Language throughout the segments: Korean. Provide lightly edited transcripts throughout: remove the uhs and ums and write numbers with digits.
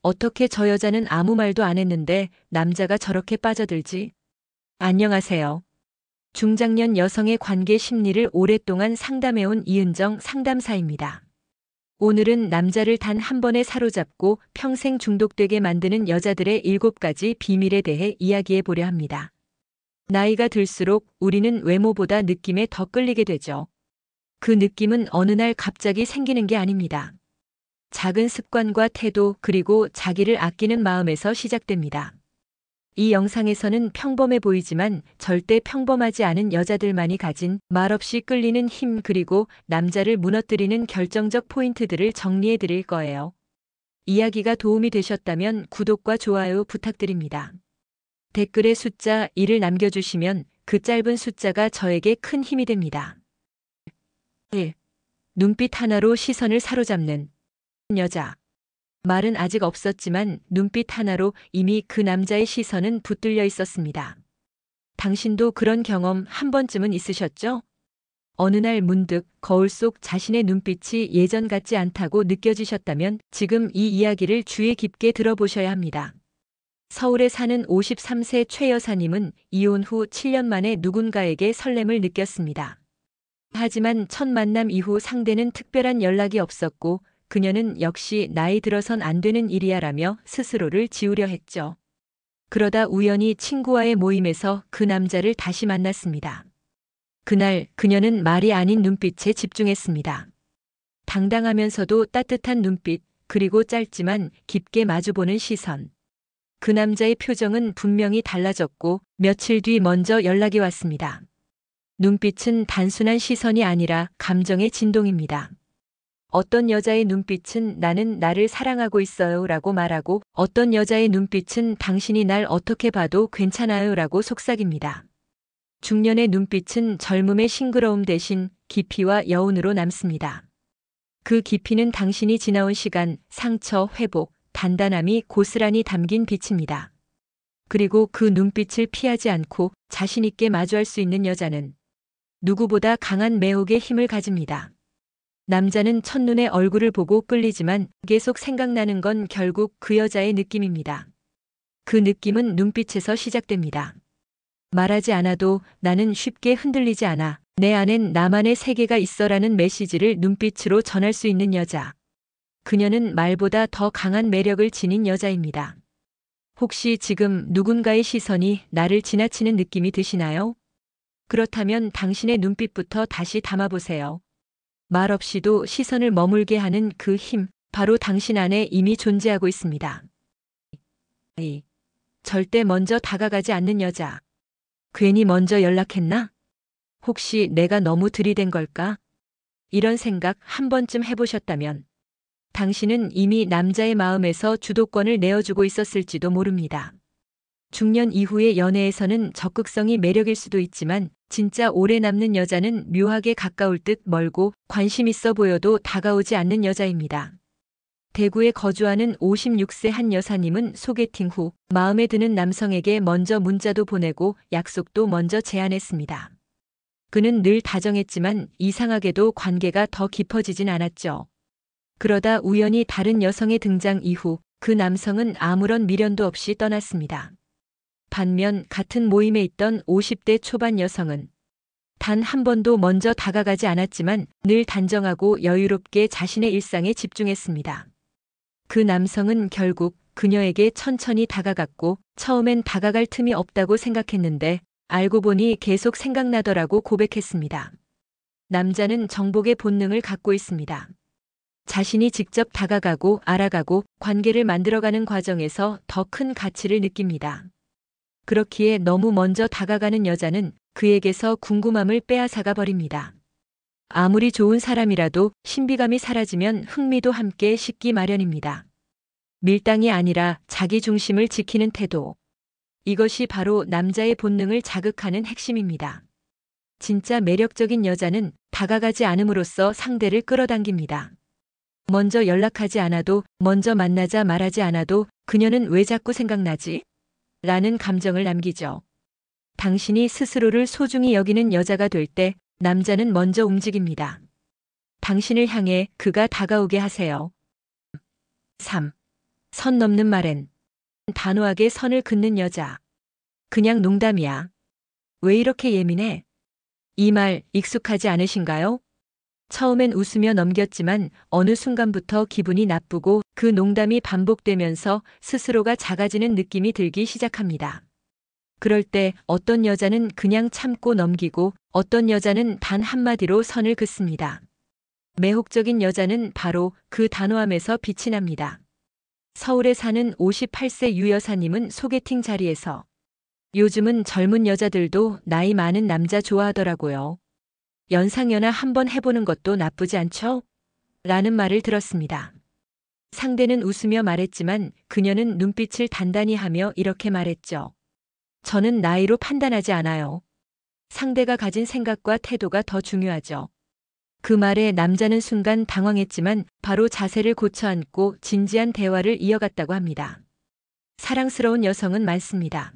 어떻게 저 여자는 아무 말도 안 했는데 남자가 저렇게 빠져들지? 안녕하세요. 중장년 여성의 관계 심리를 오랫동안 상담해온 이은정 상담사입니다. 오늘은 남자를 단 한 번에 사로잡고 평생 중독되게 만드는 여자들의 7가지 비밀에 대해 이야기해 보려 합니다. 나이가 들수록 우리는 외모보다 느낌에 더 끌리게 되죠. 그 느낌은 어느 날 갑자기 생기는 게 아닙니다. 작은 습관과 태도 그리고 자기를 아끼는 마음에서 시작됩니다. 이 영상에서는 평범해 보이지만 절대 평범하지 않은 여자들만이 가진 말없이 끌리는 힘 그리고 남자를 무너뜨리는 결정적 포인트들을 정리해 드릴 거예요. 이야기가 도움이 되셨다면 구독과 좋아요 부탁드립니다. 댓글에 숫자 1을 남겨주시면 그 짧은 숫자가 저에게 큰 힘이 됩니다. 1. 눈빛 하나로 시선을 사로잡는 여자. 말은 아직 없었지만 눈빛 하나로 이미 그 남자의 시선은 붙들려 있었습니다. 당신도 그런 경험 한 번쯤은 있으셨죠? 어느 날 문득 거울 속 자신의 눈빛이 예전 같지 않다고 느껴지셨다면 지금 이 이야기를 주의 깊게 들어보셔야 합니다. 서울에 사는 53세 최 여사님은 이혼 후 7년 만에 누군가에게 설렘을 느꼈습니다. 하지만 첫 만남 이후 상대는 특별한 연락이 없었고 그녀는 역시 나이 들어선 안 되는 일이야라며 스스로를 지우려 했죠. 그러다 우연히 친구와의 모임에서 그 남자를 다시 만났습니다. 그날 그녀는 말이 아닌 눈빛에 집중했습니다. 당당하면서도 따뜻한 눈빛, 그리고 짧지만 깊게 마주보는 시선. 그 남자의 표정은 분명히 달라졌고 며칠 뒤 먼저 연락이 왔습니다. 눈빛은 단순한 시선이 아니라 감정의 진동입니다. 어떤 여자의 눈빛은 나는 나를 사랑하고 있어요 라고 말하고 어떤 여자의 눈빛은 당신이 날 어떻게 봐도 괜찮아요 라고 속삭입니다. 중년의 눈빛은 젊음의 싱그러움 대신 깊이와 여운으로 남습니다. 그 깊이는 당신이 지나온 시간, 상처, 회복, 단단함이 고스란히 담긴 빛입니다. 그리고 그 눈빛을 피하지 않고 자신 있게 마주할 수 있는 여자는 누구보다 강한 매혹의 힘을 가집니다. 남자는 첫눈에 얼굴을 보고 끌리지만 계속 생각나는 건 결국 그 여자의 느낌입니다. 그 느낌은 눈빛에서 시작됩니다. 말하지 않아도 나는 쉽게 흔들리지 않아. 내 안엔 나만의 세계가 있어라는 메시지를 눈빛으로 전할 수 있는 여자. 그녀는 말보다 더 강한 매력을 지닌 여자입니다. 혹시 지금 누군가의 시선이 나를 지나치는 느낌이 드시나요? 그렇다면 당신의 눈빛부터 다시 담아보세요. 말 없이도 시선을 머물게 하는 그 힘, 바로 당신 안에 이미 존재하고 있습니다. 2. 절대 먼저 다가가지 않는 여자. 괜히 먼저 연락했나? 혹시 내가 너무 들이댄 걸까? 이런 생각 한 번쯤 해보셨다면 당신은 이미 남자의 마음에서 주도권을 내어주고 있었을지도 모릅니다. 중년 이후의 연애에서는 적극성이 매력일 수도 있지만 진짜 오래 남는 여자는 묘하게 가까울 듯 멀고 관심 있어 보여도 다가오지 않는 여자입니다. 대구에 거주하는 56세 한 여사님은 소개팅 후 마음에 드는 남성에게 먼저 문자도 보내고 약속도 먼저 제안했습니다. 그는 늘 다정했지만 이상하게도 관계가 더 깊어지진 않았죠. 그러다 우연히 다른 여성의 등장 이후 그 남성은 아무런 미련도 없이 떠났습니다. 반면 같은 모임에 있던 50대 초반 여성은 단 한 번도 먼저 다가가지 않았지만 늘 단정하고 여유롭게 자신의 일상에 집중했습니다. 그 남성은 결국 그녀에게 천천히 다가갔고 처음엔 다가갈 틈이 없다고 생각했는데 알고 보니 계속 생각나더라고 고백했습니다. 남자는 정복의 본능을 갖고 있습니다. 자신이 직접 다가가고 알아가고 관계를 만들어가는 과정에서 더 큰 가치를 느낍니다. 그렇기에 너무 먼저 다가가는 여자는 그에게서 궁금함을 빼앗아가 버립니다. 아무리 좋은 사람이라도 신비감이 사라지면 흥미도 함께 식기 마련입니다. 밀당이 아니라 자기 중심을 지키는 태도. 이것이 바로 남자의 본능을 자극하는 핵심입니다. 진짜 매력적인 여자는 다가가지 않음으로써 상대를 끌어당깁니다. 먼저 연락하지 않아도, 먼저 만나자 말하지 않아도 그녀는 왜 자꾸 생각나지? 라는 감정을 남기죠. 당신이 스스로를 소중히 여기는 여자가 될 때 남자는 먼저 움직입니다. 당신을 향해 그가 다가오게 하세요. 3. 선 넘는 말엔 단호하게 선을 긋는 여자. 그냥 농담이야. 왜 이렇게 예민해? 이 말 익숙하지 않으신가요? 처음엔 웃으며 넘겼지만 어느 순간부터 기분이 나쁘고 그 농담이 반복되면서 스스로가 작아지는 느낌이 들기 시작합니다. 그럴 때 어떤 여자는 그냥 참고 넘기고 어떤 여자는 단 한마디로 선을 긋습니다. 매혹적인 여자는 바로 그 단호함에서 빛이 납니다. 서울에 사는 58세 유 여사님은 소개팅 자리에서 요즘은 젊은 여자들도 나이 많은 남자 좋아하더라고요. 연상연하 한번 해보는 것도 나쁘지 않죠? 라는 말을 들었습니다. 상대는 웃으며 말했지만 그녀는 눈빛을 단단히 하며 이렇게 말했죠. 저는 나이로 판단하지 않아요. 상대가 가진 생각과 태도가 더 중요하죠. 그 말에 남자는 순간 당황했지만 바로 자세를 고쳐 앉고 진지한 대화를 이어갔다고 합니다. 사랑스러운 여성은 많습니다.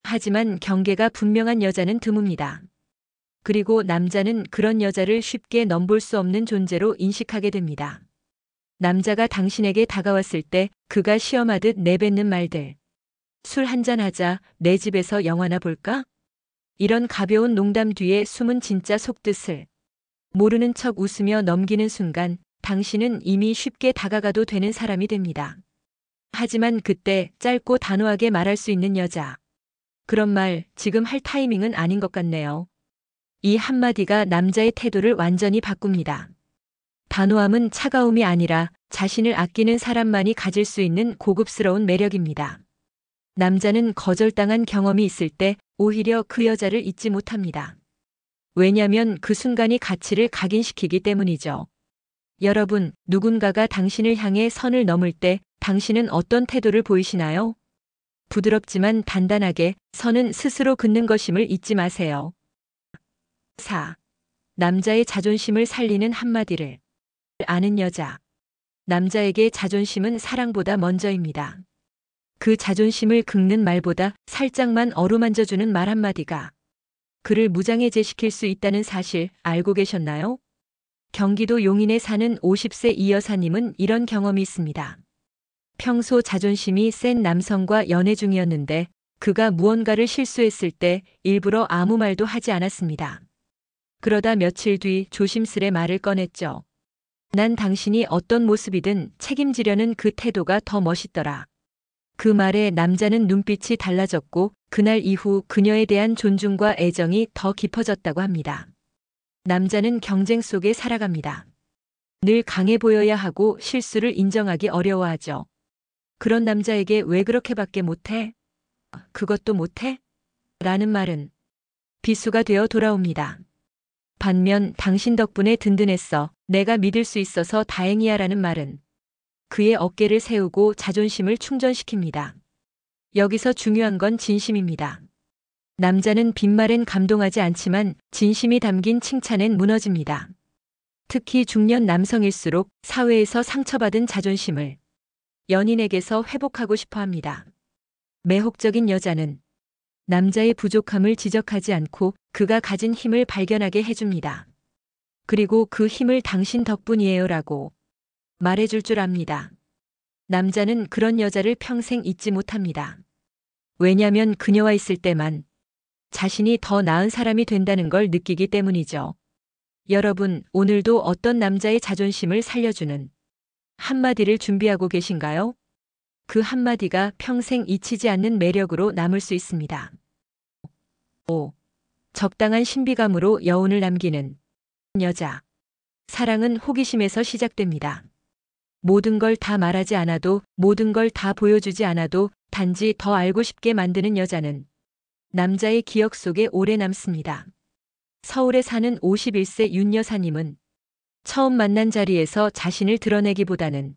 하지만 경계가 분명한 여자는 드뭅니다. 그리고 남자는 그런 여자를 쉽게 넘볼 수 없는 존재로 인식하게 됩니다. 남자가 당신에게 다가왔을 때 그가 시험하듯 내뱉는 말들. 술 한잔 하자, 내 집에서 영화나 볼까? 이런 가벼운 농담 뒤에 숨은 진짜 속뜻을 모르는 척 웃으며 넘기는 순간 당신은 이미 쉽게 다가가도 되는 사람이 됩니다. 하지만 그때 짧고 단호하게 말할 수 있는 여자. 그런 말 지금 할 타이밍은 아닌 것 같네요. 이 한마디가 남자의 태도를 완전히 바꿉니다. 단호함은 차가움이 아니라 자신을 아끼는 사람만이 가질 수 있는 고급스러운 매력입니다. 남자는 거절당한 경험이 있을 때 오히려 그 여자를 잊지 못합니다. 왜냐면 그 순간이 가치를 각인시키기 때문이죠. 여러분, 누군가가 당신을 향해 선을 넘을 때 당신은 어떤 태도를 보이시나요? 부드럽지만 단단하게 선은 스스로 긋는 것임을 잊지 마세요. 4. 남자의 자존심을 살리는 한마디를 아는 여자. 남자에게 자존심은 사랑보다 먼저입니다. 그 자존심을 긁는 말보다 살짝만 어루만져주는 말 한마디가 그를 무장해제시킬 수 있다는 사실 알고 계셨나요? 경기도 용인에 사는 50세 이 여사님은 이런 경험이 있습니다. 평소 자존심이 센 남성과 연애 중이었는데 그가 무언가를 실수했을 때 일부러 아무 말도 하지 않았습니다. 그러다 며칠 뒤 조심스레 말을 꺼냈죠. 난 당신이 어떤 모습이든 책임지려는 그 태도가 더 멋있더라. 그 말에 남자는 눈빛이 달라졌고 그날 이후 그녀에 대한 존중과 애정이 더 깊어졌다고 합니다. 남자는 경쟁 속에 살아갑니다. 늘 강해 보여야 하고 실수를 인정하기 어려워하죠. 그런 남자에게 왜 그렇게밖에 못해? 그것도 못해? 라는 말은 비수가 되어 돌아옵니다. 반면 당신 덕분에 든든했어. 내가 믿을 수 있어서 다행이야 라는 말은 그의 어깨를 세우고 자존심을 충전시킵니다. 여기서 중요한 건 진심입니다. 남자는 빈말엔 감동하지 않지만 진심이 담긴 칭찬엔 무너집니다. 특히 중년 남성일수록 사회에서 상처받은 자존심을 연인에게서 회복하고 싶어 합니다. 매혹적인 여자는 남자의 부족함을 지적하지 않고 그가 가진 힘을 발견하게 해줍니다. 그리고 그 힘을 당신 덕분이에요 라고 말해줄 줄 압니다. 남자는 그런 여자를 평생 잊지 못합니다. 왜냐면 그녀와 있을 때만 자신이 더 나은 사람이 된다는 걸 느끼기 때문이죠. 여러분, 오늘도 어떤 남자의 자존심을 살려주는 한마디를 준비하고 계신가요? 그 한마디가 평생 잊히지 않는 매력으로 남을 수 있습니다. 5. 적당한 신비감으로 여운을 남기는 여자. 사랑은 호기심에서 시작됩니다. 모든 걸 다 말하지 않아도, 모든 걸 다 보여주지 않아도 단지 더 알고 싶게 만드는 여자는 남자의 기억 속에 오래 남습니다. 서울에 사는 51세 윤 여사님은 처음 만난 자리에서 자신을 드러내기보다는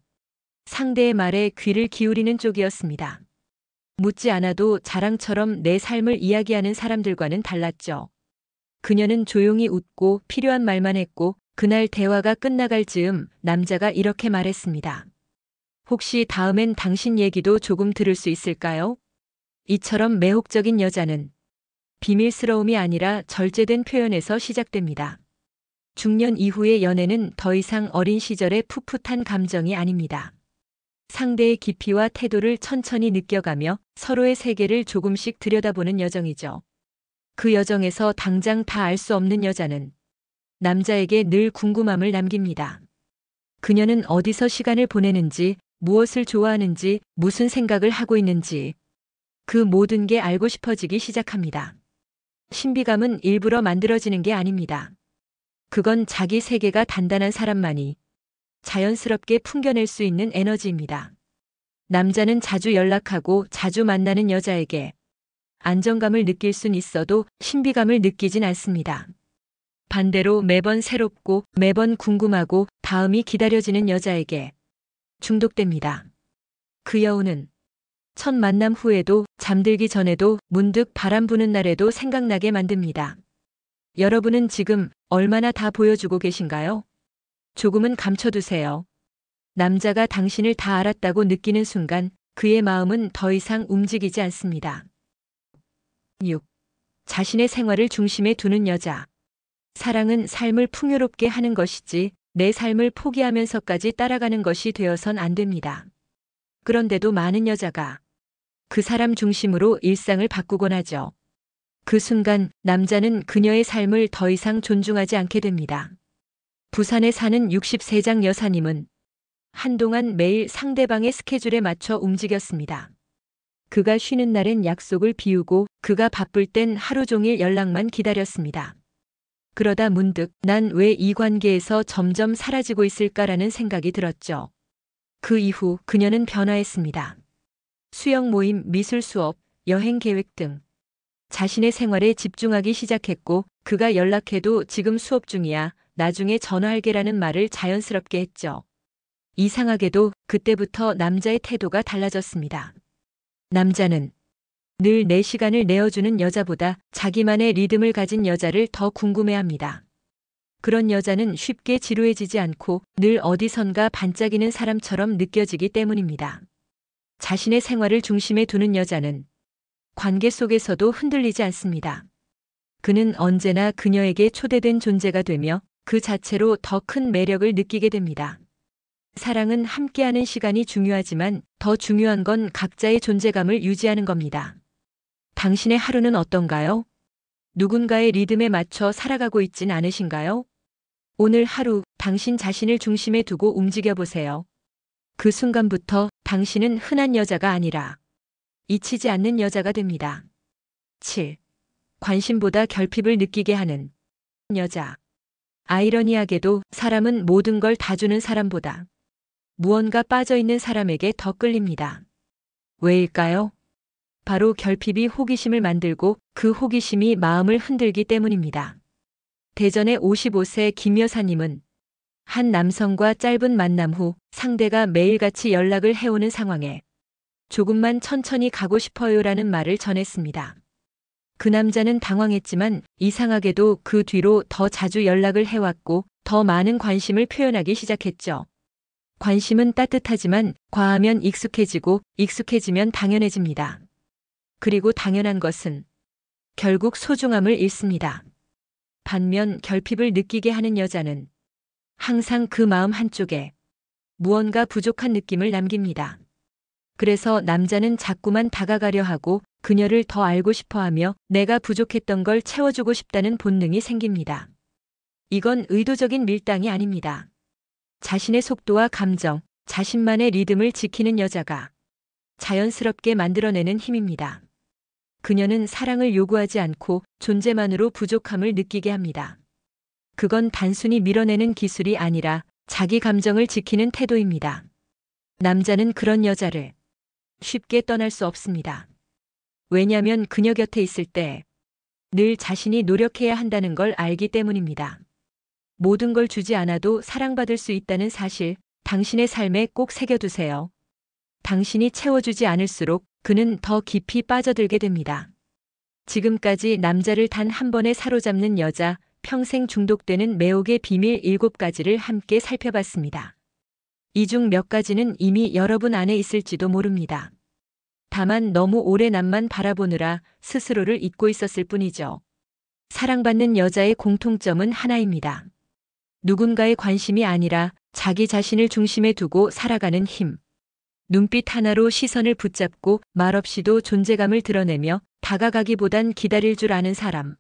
상대의 말에 귀를 기울이는 쪽이었습니다. 묻지 않아도 자랑처럼 내 삶을 이야기하는 사람들과는 달랐죠. 그녀는 조용히 웃고 필요한 말만 했고 그날 대화가 끝나갈 즈음 남자가 이렇게 말했습니다. 혹시 다음엔 당신 얘기도 조금 들을 수 있을까요? 이처럼 매혹적인 여자는 비밀스러움이 아니라 절제된 표현에서 시작됩니다. 중년 이후의 연애는 더 이상 어린 시절의 풋풋한 감정이 아닙니다. 상대의 깊이와 태도를 천천히 느껴가며 서로의 세계를 조금씩 들여다보는 여정이죠. 그 여정에서 당장 다 알 수 없는 여자는 남자에게 늘 궁금함을 남깁니다. 그녀는 어디서 시간을 보내는지, 무엇을 좋아하는지, 무슨 생각을 하고 있는지, 그 모든 게 알고 싶어지기 시작합니다. 신비감은 일부러 만들어지는 게 아닙니다. 그건 자기 세계가 단단한 사람만이 자연스럽게 풍겨낼 수 있는 에너지입니다. 남자는 자주 연락하고 자주 만나는 여자에게 안정감을 느낄 순 있어도 신비감을 느끼진 않습니다. 반대로 매번 새롭고 매번 궁금하고 다음이 기다려지는 여자에게 중독됩니다. 그 여우는 첫 만남 후에도 잠들기 전에도 문득 바람 부는 날에도 생각나게 만듭니다. 여러분은 지금 얼마나 다 보여주고 계신가요? 조금은 감춰두세요. 남자가 당신을 다 알았다고 느끼는 순간 그의 마음은 더 이상 움직이지 않습니다. 6. 자신의 생활을 중심에 두는 여자. 사랑은 삶을 풍요롭게 하는 것이지 내 삶을 포기하면서까지 따라가는 것이 되어선 안 됩니다. 그런데도 많은 여자가 그 사람 중심으로 일상을 바꾸곤 하죠. 그 순간 남자는 그녀의 삶을 더 이상 존중하지 않게 됩니다. 부산에 사는 63장 여사님은 한동안 매일 상대방의 스케줄에 맞춰 움직였습니다. 그가 쉬는 날엔 약속을 비우고 그가 바쁠 땐 하루 종일 연락만 기다렸습니다. 그러다 문득 난 왜 이 관계에서 점점 사라지고 있을까라는 생각이 들었죠. 그 이후 그녀는 변화했습니다. 수영 모임, 미술 수업, 여행 계획 등 자신의 생활에 집중하기 시작했고 그가 연락해도 지금 수업 중이야, 나중에 전화할게라는 말을 자연스럽게 했죠. 이상하게도 그때부터 남자의 태도가 달라졌습니다. 남자는 늘 내 시간을 내어주는 여자보다 자기만의 리듬을 가진 여자를 더 궁금해합니다. 그런 여자는 쉽게 지루해지지 않고 늘 어디선가 반짝이는 사람처럼 느껴지기 때문입니다. 자신의 생활을 중심에 두는 여자는 관계 속에서도 흔들리지 않습니다. 그는 언제나 그녀에게 초대된 존재가 되며 그 자체로 더 큰 매력을 느끼게 됩니다. 사랑은 함께하는 시간이 중요하지만 더 중요한 건 각자의 존재감을 유지하는 겁니다. 당신의 하루는 어떤가요? 누군가의 리듬에 맞춰 살아가고 있진 않으신가요? 오늘 하루 당신 자신을 중심에 두고 움직여 보세요. 그 순간부터 당신은 흔한 여자가 아니라 잊히지 않는 여자가 됩니다. 7. 관심보다 결핍을 느끼게 하는 여자. 아이러니하게도 사람은 모든 걸 다 주는 사람보다 무언가 빠져있는 사람에게 더 끌립니다. 왜일까요? 바로 결핍이 호기심을 만들고 그 호기심이 마음을 흔들기 때문입니다. 대전의 55세 김 여사님은 한 남성과 짧은 만남 후 상대가 매일같이 연락을 해오는 상황에 조금만 천천히 가고 싶어요라는 말을 전했습니다. 그 남자는 당황했지만 이상하게도 그 뒤로 더 자주 연락을 해왔고 더 많은 관심을 표현하기 시작했죠. 관심은 따뜻하지만 과하면 익숙해지고 익숙해지면 당연해집니다. 그리고 당연한 것은 결국 소중함을 잃습니다. 반면 결핍을 느끼게 하는 여자는 항상 그 마음 한쪽에 무언가 부족한 느낌을 남깁니다. 그래서 남자는 자꾸만 다가가려 하고 그녀를 더 알고 싶어 하며 내가 부족했던 걸 채워주고 싶다는 본능이 생깁니다. 이건 의도적인 밀당이 아닙니다. 자신의 속도와 감정, 자신만의 리듬을 지키는 여자가 자연스럽게 만들어내는 힘입니다. 그녀는 사랑을 요구하지 않고 존재만으로 부족함을 느끼게 합니다. 그건 단순히 밀어내는 기술이 아니라 자기 감정을 지키는 태도입니다. 남자는 그런 여자를 쉽게 떠날 수 없습니다. 왜냐하면 그녀 곁에 있을 때 늘 자신이 노력해야 한다는 걸 알기 때문입니다. 모든 걸 주지 않아도 사랑받을 수 있다는 사실, 당신의 삶에 꼭 새겨두세요. 당신이 채워주지 않을수록 그는 더 깊이 빠져들게 됩니다. 지금까지 남자를 단 한 번에 사로잡는 여자, 평생 중독되는 매혹의 비밀 7가지를 함께 살펴봤습니다. 이 중 몇 가지는 이미 여러분 안에 있을지도 모릅니다. 다만 너무 오래 남만 바라보느라 스스로를 잊고 있었을 뿐이죠. 사랑받는 여자의 공통점은 하나입니다. 누군가의 관심이 아니라 자기 자신을 중심에 두고 살아가는 힘. 눈빛 하나로 시선을 붙잡고 말없이도 존재감을 드러내며 다가가기보단 기다릴 줄 아는 사람.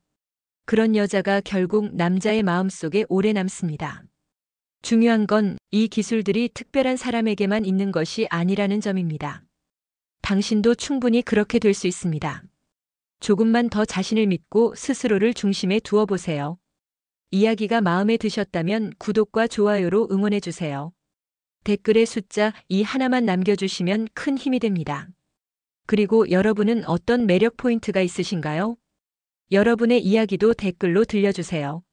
그런 여자가 결국 남자의 마음속에 오래 남습니다. 중요한 건 이 기술들이 특별한 사람에게만 있는 것이 아니라는 점입니다. 당신도 충분히 그렇게 될 수 있습니다. 조금만 더 자신을 믿고 스스로를 중심에 두어 보세요. 이야기가 마음에 드셨다면 구독과 좋아요로 응원해 주세요. 댓글에 숫자 2 하나만 남겨주시면 큰 힘이 됩니다. 그리고 여러분은 어떤 매력 포인트가 있으신가요? 여러분의 이야기도 댓글로 들려주세요.